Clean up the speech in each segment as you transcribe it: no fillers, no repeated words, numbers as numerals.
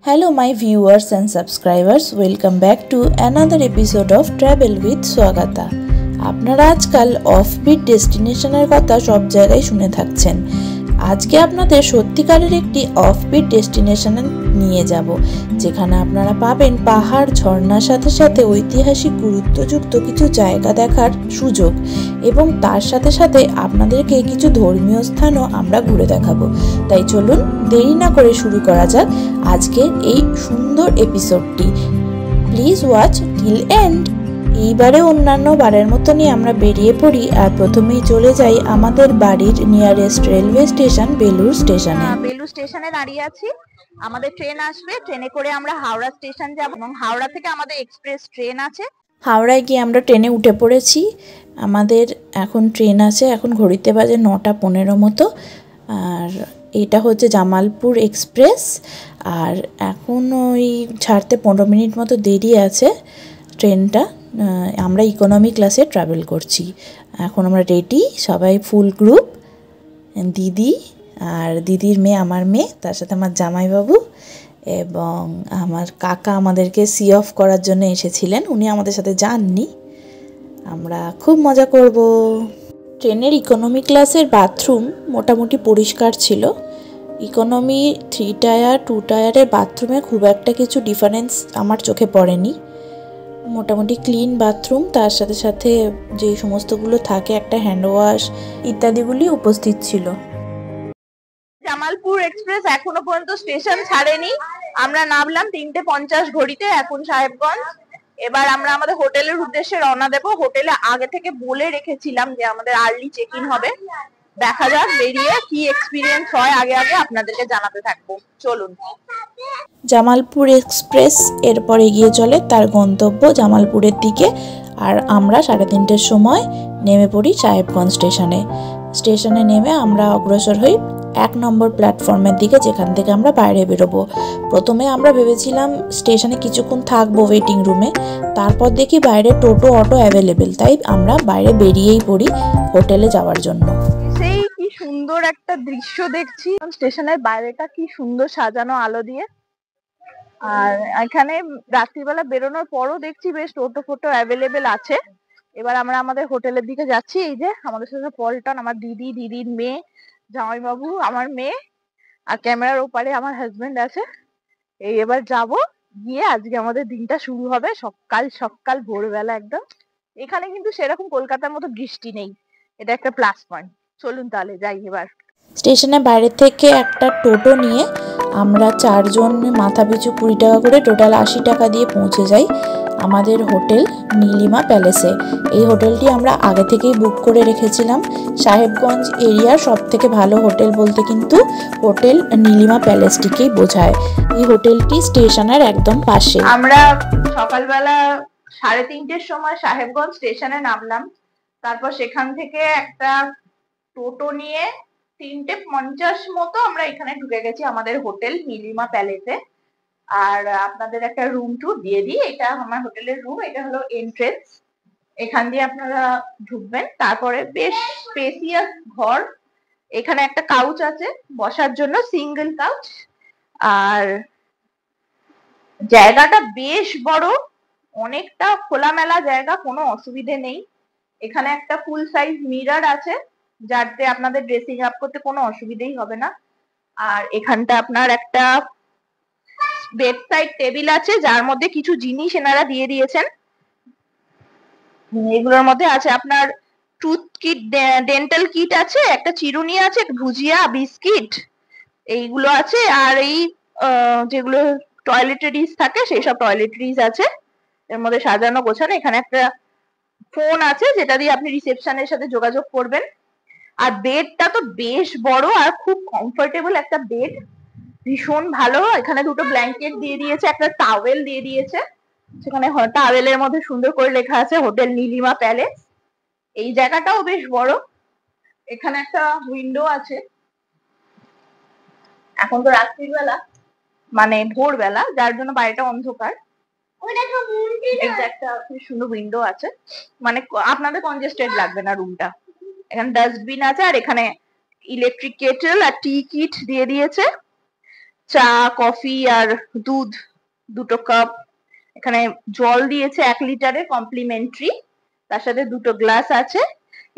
Hello my viewers and subscribers, welcome back to another episode of Travel with Swagata. আপনারা আজকাল offbeat ডেস্টিনেশনের কথা সব জায়গায় শুনে থাকছেন। আজকে আপনাদের সত্যিকারের একটি অফবিট ডেস্টিনেশনে নিয়ে যাব, যেখানে আপনারা পাবেন পাহাড়, ঝর্ণার সাথে সাথে ঐতিহাসিক গুরুত্বযুক্ত কিছু জায়গা দেখার সুযোগ, এবং তার সাথে সাথে আপনাদেরকে কিছু ধর্মীয় স্থানও আমরা ঘুরে দেখাবো। তাই চলুন দেরি না করে শুরু করা যাক আজকের এই সুন্দর এপিসোডটি। Please watch till end. এইবারে অন্যান্য বারের মতনই আমরা বেরিয়ে পড়ি, আর প্রথমেই চলে যাই আমাদের বাড়ির নিয়ারেস্ট রেলওয়ে স্টেশন বেলুর স্টেশনে। বেলুর স্টেশনে দাঁড়িয়ে আছি। আমাদের ট্রেন আসবে, ট্রেনে করে আমরা হাওড়া স্টেশন যাব এবং হাওড়া থেকে আমাদের এক্সপ্রেস ট্রেন আছে। হাওড়ায় গিয়ে আমরা ট্রেনে উঠে পড়েছি। আমাদের এখন ট্রেন আছে, এখন ঘড়িতে বাজে 9:15 মতো, আর এটা হচ্ছে জামালপুর এক্সপ্রেস। আর এখন ওই ছাড়তে 15 মিনিট মতো দেরি আছে ট্রেনটা। আমরা ইকোনমি ক্লাসে ট্রাভেল করছি। এখন আমরা রেডি, সবাই ফুল গ্রুপ, দিদি আর দিদির মেয়ে, আমার মেয়ে, তার সাথে আমার জামাইবাবু এবং আমার কাকা আমাদেরকে সি অফ করার জন্য এসেছিলেন। উনি আমাদের সাথে যাননি। আমরা খুব মজা করব। ট্রেনের ইকোনমি ক্লাসের বাথরুম মোটামুটি পরিষ্কার ছিল। ইকোনমি 3 টায়ার 2 টায়ারের বাথরুমে খুব একটা কিছু ডিফারেন্স আমার চোখে পড়েনি। মোটামুটি ক্লিন বাথরুম, তার সাথে সাথে যে সমস্তগুলো থাকে, একটা হ্যান্ড ওয়াশ ইত্যাদিগুলি উপস্থিত ছিল। জামালপুর এক্সপ্রেস এখনো পর্যন্ত স্টেশন ছাড়েনি। আমরা নামলাম 3:50 ঘড়িতে, এখন সাহেবগঞ্জ। এবার আমরা আমাদের হোটেলের উদ্দেশ্যে রওনা দেব। হোটেলে আগে থেকে বলে রেখেছিলাম যে আমাদের আর্লি চেক ইন হবে। দেখা যাক বেরিয়ে কি এক্সপিরিয়েন্স হয়, আগে আগে আপনাদেরকে জানাতে থাকবো। চলুন। জামালপুর এক্সপ্রেস এরপর এগিয়ে চলে তার গন্তব্য জামালপুরের দিকে, আর আমরা 3:30টার সময় নেমে পড়ি সাহেবগঞ্জ স্টেশনে। স্টেশনে নেমে আমরা অগ্রসর হই 1 নম্বর প্ল্যাটফর্মের দিকে, যেখান থেকে আমরা বাইরে বেরোবো। প্রথমে আমরা ভেবেছিলাম স্টেশনে কিছুক্ষণ থাকবো ওয়েটিং রুমে, তারপর দেখি বাইরে টোটো অটো অ্যাভেলেবেল, তাই আমরা বাইরে বেরিয়েই পড়ি হোটেলে যাওয়ার জন্য। সেই কি সুন্দর একটা দৃশ্য দেখছি, স্টেশনের বাইরেটা কি সুন্দর সাজানো আলো দিয়ে। আর এখানে রাত্রিবেলা বেরোনোর পরও দেখছি বেশ টোটো ফোটো অ্যাভেলেবেল আছে। এবার আমরা আমাদের হোটেলের দিকে যাচ্ছি। এই যে আমাদের সাথে পল্টন, আমার দিদি, দিদির মেয়ে, জামাইবাবু, আমার মেয়ে, আর ক্যামেরার ওপারে আমার হাজবেন্ড আছে। এই এবার যাব, গিয়ে আজকে আমাদের দিনটা শুরু হবে সকাল সকাল ভোরবেলা একদম। এখানে কিন্তু সেরকম কলকাতার মতো বৃষ্টি নেই, এটা একটা প্লাস পয়েন্ট। চলুন তাহলে যাই এবার। স্টেশনের বাইরে থেকে একটা টোটো নিয়ে আমরা 4 জন মাথা পিছু 20 টাকা করে, টোটাল 80 টাকা দিয়ে পৌঁছে যাই আমাদের হোটেল নীলিমা প্যালেসে। এই হোটেলটি আমরা আগে থেকেই বুক করে রেখেছিলাম। সাহেবগঞ্জ এরিয়ার সব থেকে ভালো হোটেল বলতে কিন্তু হোটেল নীলিমা প্যালেসটিকেই বোঝায়। এই হোটেলটি স্টেশনের একদম পাশে। আমরা সকালবেলা 3:30টার সময় সাহেবগঞ্জ স্টেশনে নামলাম। তারপর সেখান থেকে একটা টোটো নিয়ে 3:50 মতো আমরা এখানে ঢুকে গেছি আমাদের হোটেল নীলিমা প্যালেসে। আর আপনাদের একটা রুম ট্যুর দিয়ে দিই। এটা আমার হোটেলের রুম, এটা হলো এন্ট্রেন্স। এখান দিয়ে আপনারা ঢুকবেন। তারপরে বেশ স্পেসিয়াস ঘর। এখানে একটা কাউচ আছে বসার জন্য, সিঙ্গেল কাউচ। আর জায়গাটা বেশ বড়, অনেকটা খোলামেলা জায়গা, কোনো অসুবিধে নেই। এখানে একটা ফুল সাইজ মিরর আছে, যাতে আপনাদের ড্রেসিং আপ করতে কোনো অসুবিধেই হবে না। আর এখানটা আপনার একটা বেড সাইড টেবিল আছে, যার মধ্যে কিছু জিনিস এনারা দিয়ে দিয়েছেন। এগুলোর মধ্যে আছে আপনার টুথ কিট, ডেন্টাল কিট আছে, একটা চিরুনি আছে, ভুজিয়া, বিস্কিট, এইগুলো আছে। আর এই যেগুলো টয়লেটরিজ থাকে সেই সব টয়লেটরিজ আছে এর মধ্যে সাজানো গোছানো। এখানে একটা ফোন আছে যেটা দিয়ে আপনি রিসেপশনের সাথে যোগাযোগ করবেন। আর বেডটা তো বেশ বড় আর খুব কমফোর্টেবল একটা বেড, ভীষণ ভালো। এখানে 2টো ব্ল্যাঙ্কেট দিয়ে দিয়েছে, একটা টাওয়েল দিয়ে দিয়েছে। সেখানে টাওয়েলের মধ্যে সুন্দর করে লেখা আছে হোটেল নীলিমা প্যালেস। এই জায়গাটাও বেশ বড়। এখানে একটা উইন্ডো আছে। এখন তো রাত্রিবেলা, মানে ভোরবেলা, যার জন্য বাইরেটা অন্ধকার। একটা সুন্দর উইন্ডো আছে, মানে আপনাদের কনজেস্টেড লাগবে না রুমটা। এখানে ডাস্টবিন আছে, আর এখানে ইলেকট্রিক কেটেল আর টি কিট দিয়ে দিয়েছে। চা কফি আর দুধ 2 কাপ, এখানে জল দিয়েছে 1 লিটারে কমপ্লিমেন্টারি, তার সাথে 2 গ্লাস আছে।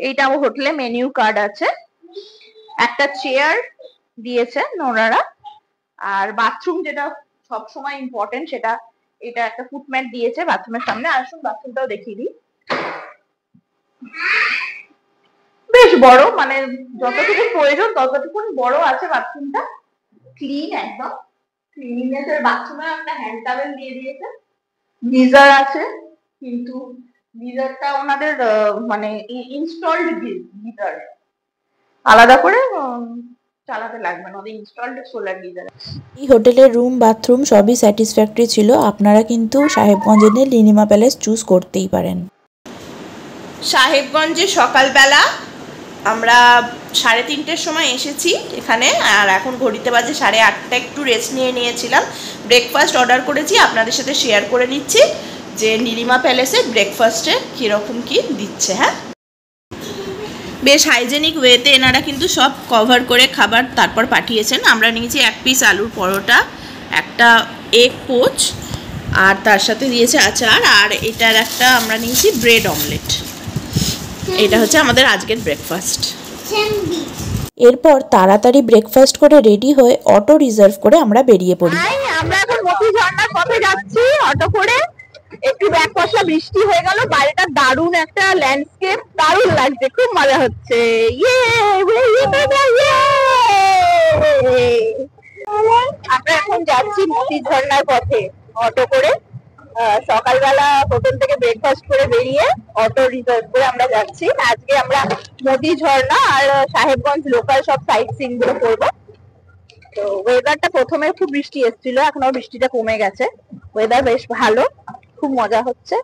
এইটা আমার হোটেলে মেনু কার্ড আছে। একটা চেয়ার দিয়েছে ওনারা, আর বাথরুম যেটা সব সময় ইম্পর্টেন্ট সেটা, এটা একটা ফুটম্যাট দিয়েছে বাথরুমের সামনে। আসুন বাথরুমটাও দেখিয়ে দিই। বেশ বড়, মানে যতটুকু প্রয়োজন ততটুকু বড় আছে বাথরুমটা, ক্লিন একদম। ক্লিননেসের বাথরুমে একটা হ্যান্ড টাওয়েল দিয়ে দিয়েছে। গিজার আছে, কিন্তু গিজারটা ওনাদের মানে ইনস্টলড গিজার, আলাদা করে চালাতে লাগবে না, ওদের ইনস্টলড সোলার গিজার। এই হোটেলের রুম বাথরুম সবই স্যাটিসফ্যাক্টরি ছিল। আপনারা কিন্তু সাহেবগঞ্জ এনে লিনিমা প্যালেস চুজ করতেই পারেন। সাহেবগঞ্জে সকালবেলা আমরা 3:30-র সময় এসেছি এখানে, আর এখন ঘড়িতে বাজে 8:30। একটু রেস্ট নিয়েছিলাম, ব্রেকফাস্ট অর্ডার করেছি। আপনাদের সাথে শেয়ার করে নিচ্ছি যে নীলিমা প্যালেসে ব্রেকফাস্টে কীরকম কী দিচ্ছে। হ্যাঁ, বেশ হাইজেনিক ওয়েতে এনারা কিন্তু সব কভার করে খাবার তারপর পাঠিয়েছেন। আমরা নিয়েছি 1 পিস আলুর পরোটা, একটা এগ পোচ, আর তার সাথে দিয়েছে আচার, আর এটার একটা আমরা নিয়েছি ব্রেড অমলেট। এটা হচ্ছে আমাদের আজকের ব্রেকফাস্ট। এরপর তাড়াতাড়ি ব্রেকফাস্ট করে রেডি হয়ে অটো রিজার্ভ করে আমরা বেরিয়ে পড়ি। আমরা এখন মতি ঝর্ণার পথে যাচ্ছি অটো করে। একটু ব্যাক পশলা বৃষ্টি হয়ে গেল, বাইরেটা দারুণ একটা ল্যান্ডস্কেপ, দারুণ লাগছে, খুব মজা হচ্ছে। আমরা এখন যাচ্ছি মতি ঝর্ণার পথে অটো করে। সকালবেলা হোটেল থেকে ব্রেকফাস্ট করে বেরিয়ে অটো রিজার্ভ করে আমরা যাচ্ছি। আজকে আমরা মতি ঝর্ণা আর সাহেবগঞ্জ লোকাল সব সাইট সিন গুলো করবো। তো ওয়েদারটা প্রথমে খুব বৃষ্টি এসেছিল, এখন বৃষ্টিটা কমে গেছে, ওয়েদার বেশ ভালো, খুব মজা হচ্ছে।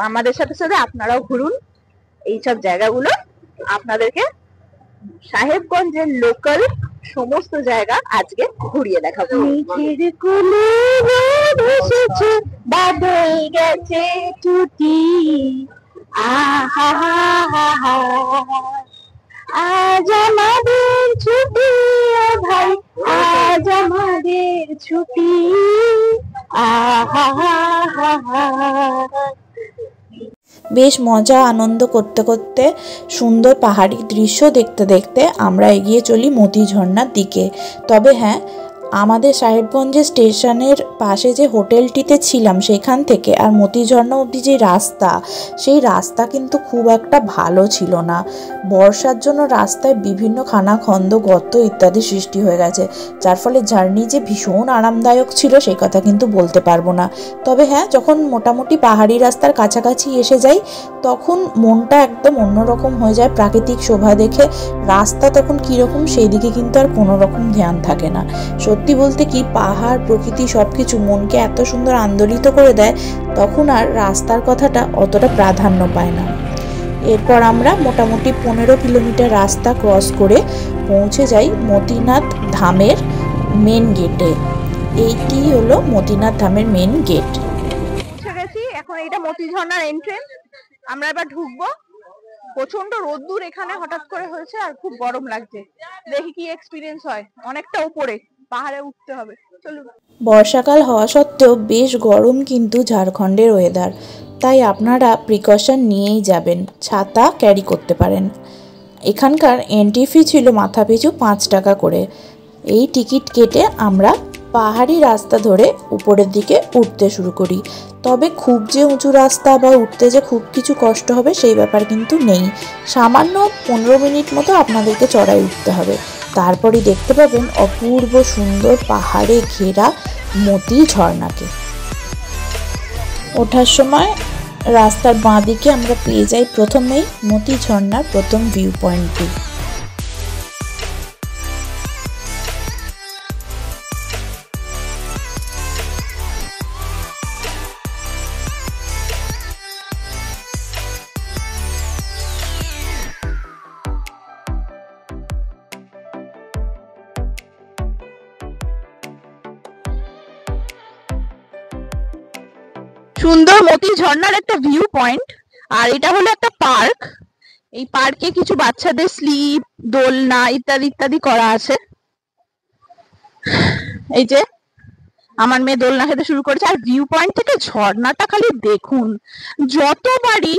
আমাদের সাথে সাথে আপনারাও ঘুরুন এইসব জায়গাগুলো। আপনাদেরকে সাহেবগঞ্জের লোকাল সমস্ত জায়গা আজকে ঘুরিয়ে দেখাবো। মেঘের কোলে রোদ এসেছে, বাদল গেছে টুটি, আহা হা হা, আজ আমাদের ছুটি ও ভাই, আজ আমাদের ছুটি, আহা হা হা। বেশ মজা আনন্দ করতে করতে সুন্দর পাহাড়ি দৃশ্য দেখতে দেখতে আমরা এগিয়ে চলি মতি ঝর্ণার দিকে। তবে হ্যাঁ, আমাদের সাহেবগঞ্জের স্টেশনের পাশে যে হোটেলটিতে ছিলাম সেখান থেকে আর মতি ঝর্ণা অবধি যে রাস্তা, সেই রাস্তা কিন্তু খুব একটা ভালো ছিল না। বর্ষার জন্য রাস্তায় বিভিন্ন খানাখন্দ, গর্ত ইত্যাদি সৃষ্টি হয়ে গেছে, যার ফলে জার্নি যে ভীষণ আরামদায়ক ছিল সেই কথা কিন্তু বলতে পারবো না। তবে হ্যাঁ, যখন মোটামুটি পাহাড়ি রাস্তার কাছাকাছি এসে যাই তখন মনটা একদম অন্যরকম হয়ে যায়। প্রাকৃতিক শোভা দেখে রাস্তা তখন কীরকম সেই দিকে কিন্তু আর কোনো রকম ধ্যান থাকে না। সত্যি বলতে কি, পাহাড় প্রকৃতি সব কিছু মনকে এত সুন্দর আন্দোলিত করে দেয়, তখন আর রাস্তার কথাটা অতটা প্রাধান্য পায় না। এরপর আমরা মোটামুটি 15 কিলোমিটার রাস্তা ক্রস করে পৌঁছে যাই মতিনাথ ধামের মেন গেটে। এইটি হলো মতিনাথ ধামের মেন গেট। পৌঁছে গেছি, এখন এটা মতি ঝর্ণার এন্ট্রেন্স। আমরা এবার ঢুকবো। প্রচন্ড রোদ্দুর এখানে হঠাৎ করে হয়েছে, আর খুব গরম লাগছে। দেখি কি এক্সপিরিয়েন্স হয়। অনেকটা উপরে পাহাড়ে উঠতে হবে, চলুন। বর্ষাকাল হওয়া সত্ত্বেও বেশ গরম কিন্তু ঝাড়খণ্ডের ওয়েদার, তাই আপনারা প্রিকশন নিয়েই যাবেন, ছাতা ক্যারি করতে পারেন। এখানকার এন্ট্রি ফি ছিল মাথাপিছু 5 টাকা করে। এই টিকিট কেটে আমরা পাহাড়ি রাস্তা ধরে উপরের দিকে উঠতে শুরু করি। তবে খুব যে উঁচু রাস্তা বা উঠতে যে খুব কিছু কষ্ট হবে সেই ব্যাপার কিন্তু নেই। সামান্য 15 মিনিট মতো আপনাদেরকে চড়াই উঠতে হবে, তারপরে দেখতে পাবেন অপূর্ব সুন্দর পাহাড়ে ঘেরা মতি ঝর্ণাকে। ওঠার সময় রাস্তার বাঁ দিকে আমরা পেয়ে যাই প্রথমেই মতি ঝর্ণার প্রথম ভিউ পয়েন্টটি। সুন্দর মতি ঝর্ণার একটা ভিউ পয়েন্ট, আর এটা হলো একটা পার্ক। এই পার্কে কিছু বাচ্চাদের স্লিপ, দোলনা ইত্যাদি ইত্যাদি করা আছে। এই যে আমার মেয়ে দোলনা খেতে শুরু করেছে, আর ভিউ পয়েন্ট থেকে ঝর্ণাটা খালি দেখুন। যতবারই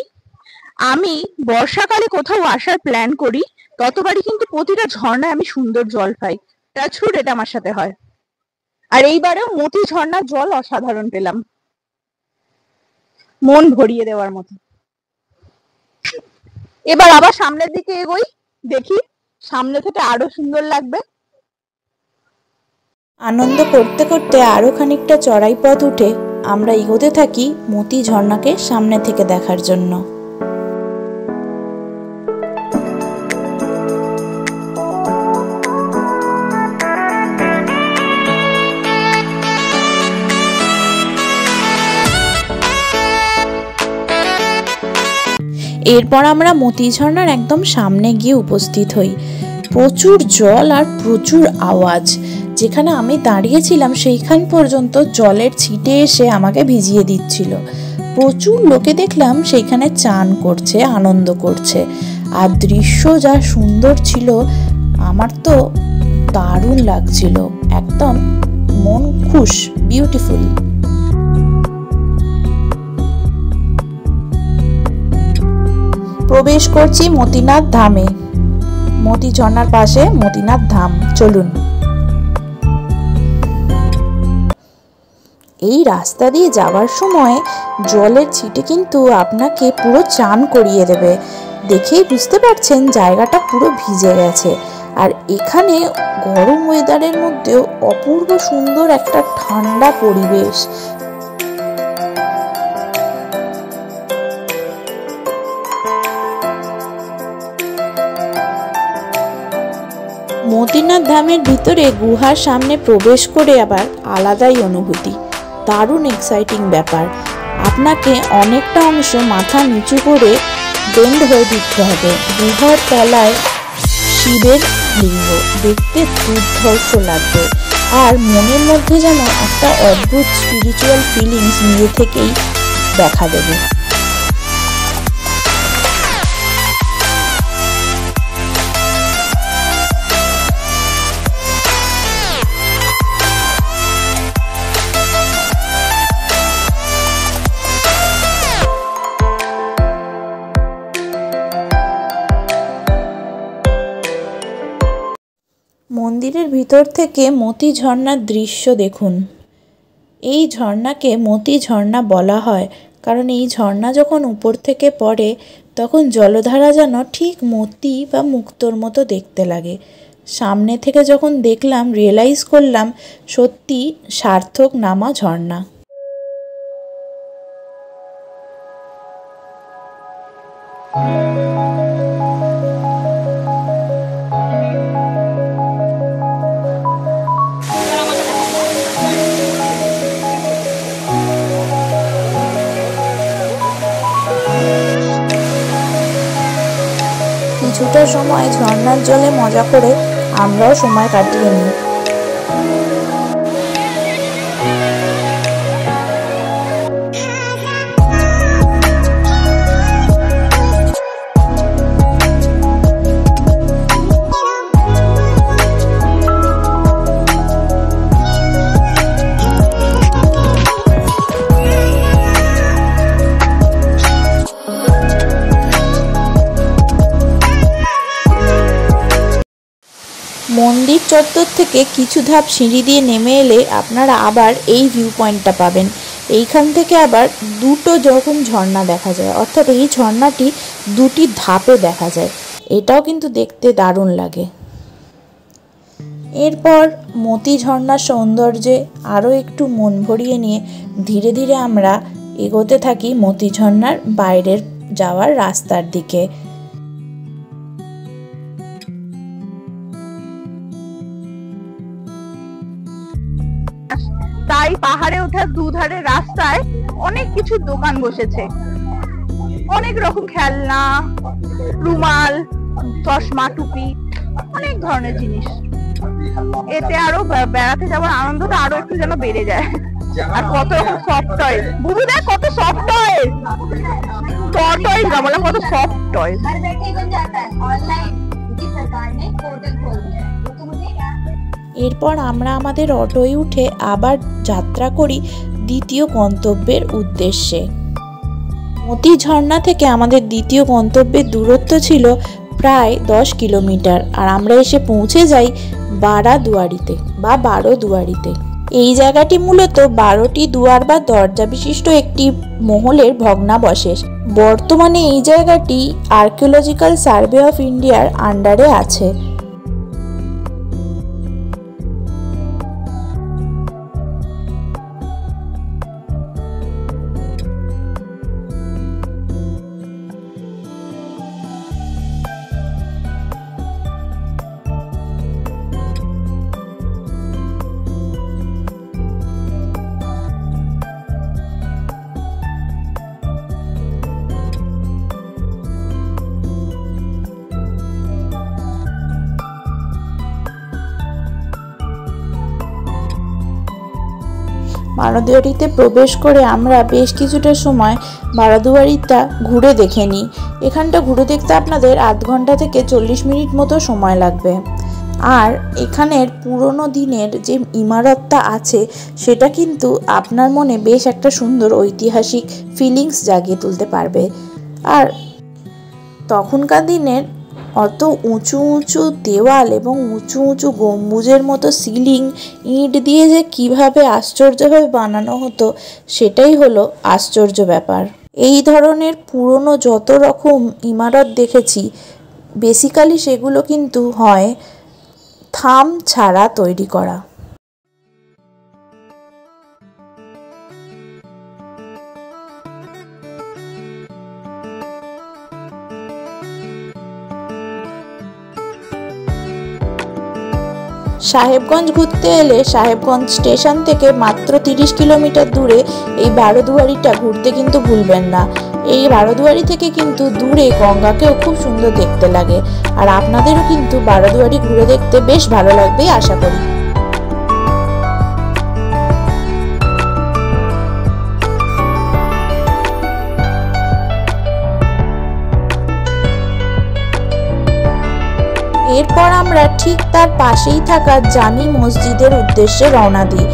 আমি বর্ষাকালে কোথাও আসার প্ল্যান করি ততবারই কিন্তু প্রতিটা ঝর্ণায় আমি সুন্দর জল পাই। টাচউড, এটা আমার সাথে হয়। আর এইবারেও মতি ঝর্ণার জল অসাধারণ পেলাম, মন ভরিয়ে দেওয়ার মতো। এবার আবার সামনের দিকে এগোই, দেখি সামনে থেকে আরো সুন্দর লাগবে। আনন্দ করতে করতে আরও খানিকটা চড়াই পথ উঠে আমরা এগোতে থাকি মতি ঝর্ণাকে সামনে থেকে দেখার জন্য। এরপর আমরা মতি ঝর্ণার একদম সামনে গিয়ে উপস্থিত হই। প্রচুর জল আর প্রচুর আওয়াজ। যেখানে আমি দাঁড়িয়েছিলাম সেইখান পর্যন্ত জলের ছিটে এসে আমাকে ভিজিয়ে দিচ্ছিল। প্রচুর লোকে দেখলাম সেইখানে চান করছে, আনন্দ করছে। আর দৃশ্য যা সুন্দর ছিল, আমার তো দারুণ লাগছিল, একদম মন খুশ, বিউটিফুল। প্রবেশ করছি মতিনাথ ধামে। মতি ঝর্ণার পাশে মতিনাথ ধাম, চলুন। এই রাস্তা দিয়ে যাওয়ার সময় জলের ছিটে কিন্তু আপনাকে পুরো চান করিয়ে দেবে। দেখেই বুঝতে পারছেন জায়গাটা পুরো ভিজে গেছে। আর এখানে গরম ওয়েদারের মধ্যেও অপূর্ব সুন্দর একটা ঠান্ডা পরিবেশ। মতিনাথ ধামের ভিতরে গুহার সামনে প্রবেশ করে আবার আলাদাই অনুভূতি, দারুণ এক্সাইটিং ব্যাপার। আপনাকে অনেকটা অংশ মাথা নিচু করে বেন্ড হয়ে দিতে হবে। গুহার তলায় শিবের লিঙ্গ, দেখতে দুর্ধর্ষ লাগবে। আর মনের মধ্যে যেন একটা অদ্ভুত স্পিরিচুয়াল ফিলিংস নিজে থেকেই দেখা দেবে। মন্দিরের ভিতর থেকে মতি ঝর্ণার দৃশ্য দেখুন। এই ঝর্ণাকে মতি ঝর্ণা বলা হয় কারণ এই ঝর্ণা যখন উপর থেকে পড়ে তখন জলধারা যেন ঠিক মতি বা মুক্তোর মতো দেখতে লাগে। সামনে থেকে যখন দেখলাম রিয়েলাইজ করলাম সত্যি সার্থক নামা ঝর্ণা। কিছুটা সময় ঝর্ণার জলে মজা করে আমরাও সময় কাটিয়ে নিই। মন্দির চত্বর থেকে কিছু ধাপ সিঁড়ি দিয়ে নেমে এলে আপনারা আবার এই ভিউ পয়েন্টটা পাবেন। এইখান থেকে আবার দুটো যখন ঝর্ণা দেখা যায়, অর্থাৎ এই ঝর্ণাটি দুটি ধাপে দেখা যায়। এটাও কিন্তু দেখতে দারুণ লাগে। এরপর মতি ঝর্ণার সৌন্দর্যে আরও একটু মন ভরিয়ে নিয়ে ধীরে ধীরে আমরা এগোতে থাকি মতি ঝর্ণার বাইরের যাওয়ার রাস্তার দিকে। তাই পাহাড়ে ওঠার দুধারে রাস্তায় অনেক কিছু দোকান বসেছে, অনেক রকম খেলনা, রুমাল, চশমা, টুপি, অনেক ধরনের জিনিস। এতে আরো বেড়াতে যাওয়ার আনন্দটা আরো একটু যেন বেড়ে যায়। আর কত রকম সফট টয়েস, বুবু দেখ কত সফট টয়েস, টয়েস না বলে কত সফট টয়েস। এরপর আমরা আমাদের অটোয় উঠে আবার যাত্রা করি দ্বিতীয় গন্তব্যের উদ্দেশ্যে। মতি ঝর্ণা থেকে আমাদের দ্বিতীয় গন্তব্যের দূরত্ব ছিল প্রায় 10 কিলোমিটার, আর আমরা এসে পৌঁছে যাই বারাদুয়ারিতে বা বারোদুয়ারিতে। এই জায়গাটি মূলত 12টি দুয়ার বা দরজা বিশিষ্ট একটি মহলের ভগ্নাবশেষ। বর্তমানে এই জায়গাটি আর্কিওলজিক্যাল সার্ভে অফ ইন্ডিয়ার আন্ডারে আছে। বারোদুয়ারিতে প্রবেশ করে আমরা বেশ কিছুটা সময় বারোদুয়ারিটা ঘুরে দেখে নিই। এখানটা ঘুরে দেখতে আপনাদের আধ ঘন্টা থেকে 40 মিনিট মতো সময় লাগবে। আর এখানের পুরনো দিনের যে ইমারতটা আছে সেটা কিন্তু আপনার মনে বেশ একটা সুন্দর ঐতিহাসিক ফিলিংস জাগিয়ে তুলতে পারবে। আর তখনকার দিনের অত উঁচু উঁচু দেওয়াল এবং উঁচু উঁচু গম্বুজের মতো সিলিং ইট দিয়ে যে কিভাবে আশ্চর্যভাবে বানানো হতো সেটাই হলো আশ্চর্য ব্যাপার। এই ধরনের পুরনো যত রকম ইমারত দেখেছি বেসিক্যালি সেগুলো কিন্তু হয় থাম ছাড়া তৈরি করা। সাহেবগঞ্জ ঘুরতে এলে সাহেবগঞ্জ স্টেশন থেকে মাত্র 30 কিলোমিটার দূরে এই বারোদুয়ারিটা ঘুরতে কিন্তু ভুলবেন না। এই বারোদুয়ারি থেকে কিন্তু দূরে গঙ্গাকেও খুব সুন্দর দেখতে লাগে, আর আপনাদেরও কিন্তু বারোদুয়ারি ঘুরে দেখতে বেশ ভালো লাগবে আশা করি। এরপর আমরা ঠিক তার পাশেই থাকা জামি মসজিদের উদ্দেশ্যে রওনা দিই।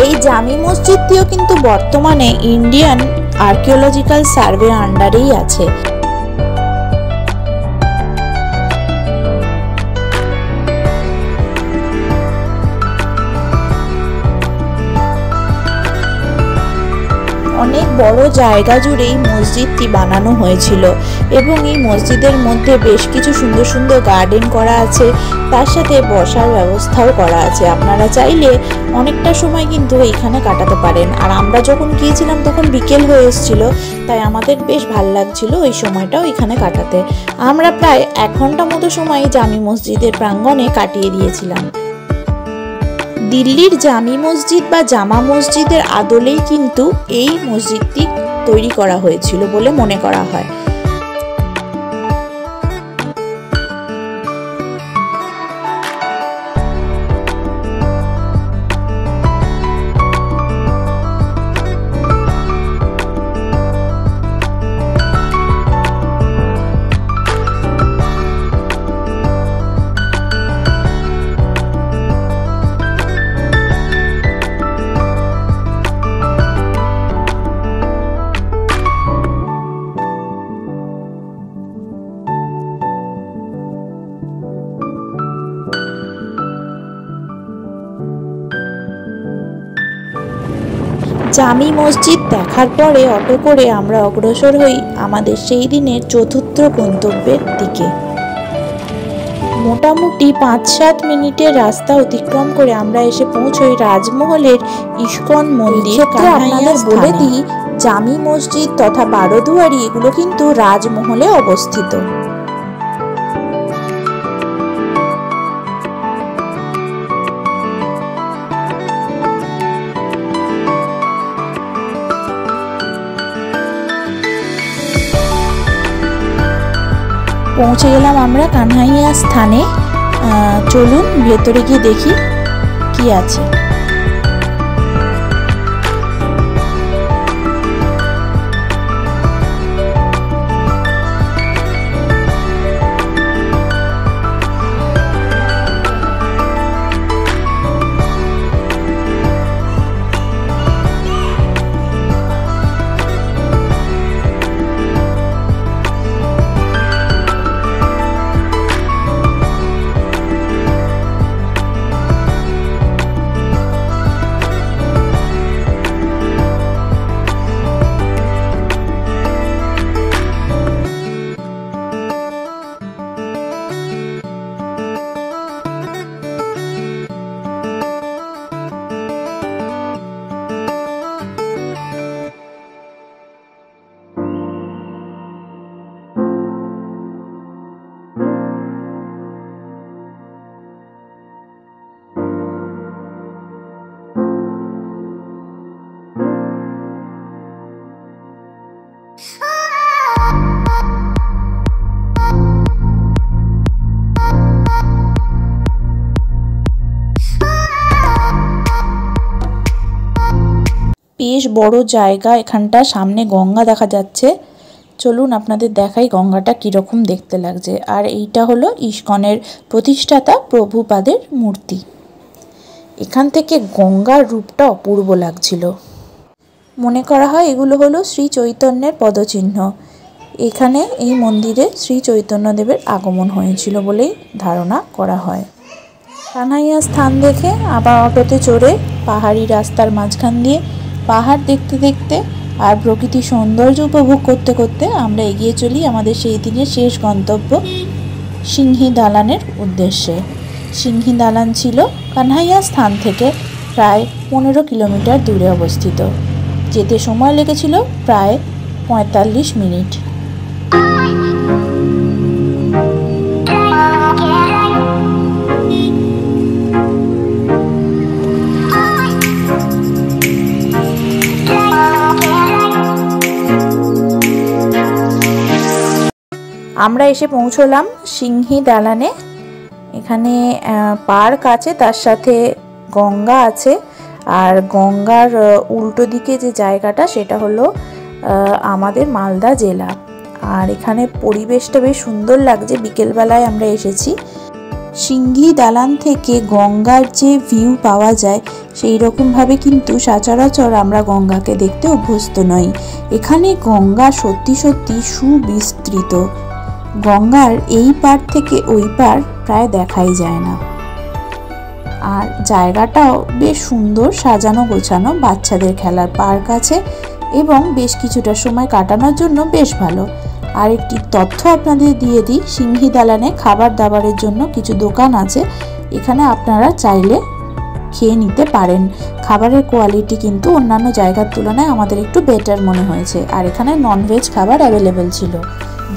এই জামি মসজিদটিও কিন্তু বর্তমানে ইন্ডিয়ান আর্কিওলজিক্যাল সার্ভে আন্ডারেই আছে। অনেক বড় জায়গা জুড়ে এই মসজিদটি বানানো হয়েছিল এবং এই মসজিদের মধ্যে বেশ কিছু সুন্দর সুন্দর গার্ডেন করা আছে, তার সাথে বসার ব্যবস্থাও করা আছে। আপনারা চাইলে অনেকটা সময় কিন্তু এইখানে কাটাতে পারেন। আর আমরা যখন গিয়েছিলাম তখন বিকেল হয়ে এসেছিল, তাই আমাদের বেশ ভালো লাগছিল ওই সময়টাও এখানে কাটাতে। আমরা প্রায় 1 ঘন্টা মতো সময় জামি মসজিদের প্রাঙ্গণে কাটিয়ে দিয়েছিলাম। দিল্লির জামি মসজিদ বা জামা মসজিদের আদলেই কিন্তু এই মসজিদটি তৈরি করা হয়েছিল বলে মনে করা হয়। জামি মসজিদ দেখার পরে অটো করে আমরা অগ্রসর হই আমাদের সেই দিনের চতুর্থ গন্তব্যের দিকে। মোটামুটি 5-7 মিনিটের রাস্তা অতিক্রম করে আমরা এসে পৌঁছই রাজমহলের ইস্কন মন্দির। আপনাদের বলে দিই, জামি মসজিদ তথা বারোদুয়ারি এগুলো কিন্তু রাজমহলে অবস্থিত। পৌঁছে গেলাম আমরা কানহাইয়া স্থানে। চলুন ভেতরে গিয়ে দেখি কি আছে। বেশ বড় জায়গা এখানটা, সামনে গঙ্গা দেখা যাচ্ছে। চলুন আপনাদের দেখাই গঙ্গাটা কীরকম দেখতে লাগছে। আর এইটা হলো ইস্কনের প্রতিষ্ঠাতা প্রভুপাদের মূর্তি। এখান থেকে গঙ্গার রূপটা অপূর্ব লাগছিল। মনে করা হয় এগুলো হলো শ্রী চৈতন্যের পদচিহ্ন। এখানে এই মন্দিরে শ্রী চৈতন্যদেবের আগমন হয়েছিল বলেই ধারণা করা হয়। কানহাইয়া স্থান দেখে আবার অটোতে চড়ে পাহাড়ি রাস্তার মাঝখান দিয়ে পাহাড় দেখতে দেখতে আর প্রকৃতির সৌন্দর্য উপভোগ করতে করতে আমরা এগিয়ে চলি আমাদের সেই দিনের শেষ গন্তব্য সিংহি দালানের উদ্দেশ্যে। সিংহি দালান ছিল কানহাইয়া স্থান থেকে প্রায় 15 কিলোমিটার দূরে অবস্থিত। যেতে সময় লেগেছিল প্রায় 45 মিনিট। আমরা এসে পৌঁছলাম সিংহি দালানে। এখানে পার্ক আছে, তার সাথে গঙ্গা আছে। আর গঙ্গার উল্টো দিকে যে জায়গাটা সেটা হলো আমাদের মালদা জেলা। আর এখানে পরিবেশটা বেশ সুন্দর লাগছে। বিকেলবেলায় আমরা এসেছি। সিংহি দালান থেকে গঙ্গার যে ভিউ পাওয়া যায় সেই রকমভাবে কিন্তু সচরাচর আমরা গঙ্গাকে দেখতে অভ্যস্ত নই। এখানে গঙ্গা সত্যি সত্যি সুবিস্তৃত। গঙ্গার এই পার থেকে ওই পার প্রায় দেখাই যায় না। আর জায়গাটাও বেশ সুন্দর, সাজানো গোছানো। বাচ্চাদের খেলার পার্ক আছে এবং বেশ কিছুটা সময় কাটানোর জন্য বেশ ভালো। আর একটি তথ্য আপনাদের দিয়ে দিই, সিংহি দালানে খাবার দাবারের জন্য কিছু দোকান আছে। এখানে আপনারা চাইলে খেয়ে নিতে পারেন। খাবারের কোয়ালিটি কিন্তু অন্যান্য জায়গার তুলনায় আমাদের একটু বেটার মনে হয়েছে। আর এখানে ননভেজ খাবার অ্যাভেলেবেল ছিল,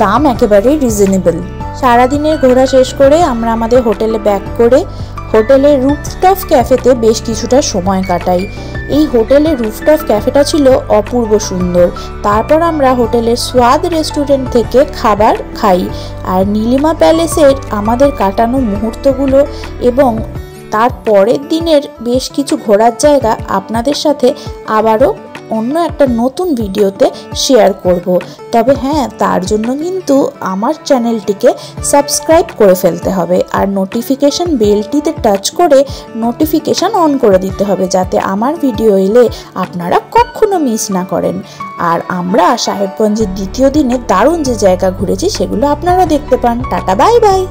দাম একেবারেই রিজনেবল। সারাদিনের ঘোরা শেষ করে আমরা আমাদের হোটেলে ব্যাক করে হোটেলের রুফটপ ক্যাফেতে বেশ কিছুটা সময় কাটাই। এই হোটেলের রুফটপ ক্যাফেটা ছিল অপূর্ব সুন্দর। তারপর আমরা হোটেলের স্বাদ রেস্টুরেন্ট থেকে খাবার খাই। আর নীলিমা প্যালেসের আমাদের কাটানো মুহূর্তগুলো এবং তার পরের দিনের বেশ কিছু ঘোরার জায়গা আপনাদের সাথে আবারও অন্য একটা নতুন ভিডিওতে শেয়ার করব। তবে হ্যাঁ, তার জন্য কিন্তু আমার চ্যানেলটিকে সাবস্ক্রাইব করে ফেলতে হবে আর নোটিফিকেশান বেলটিতে টাচ করে নোটিফিকেশান অন করে দিতে হবে, যাতে আমার ভিডিও এলে আপনারা কখনো মিস না করেন। আর আমরা সাহেবগঞ্জের দ্বিতীয় দিনে দারুণ যে জায়গা ঘুরেছি সেগুলো আপনারা দেখতে পান। Tata, bye bye.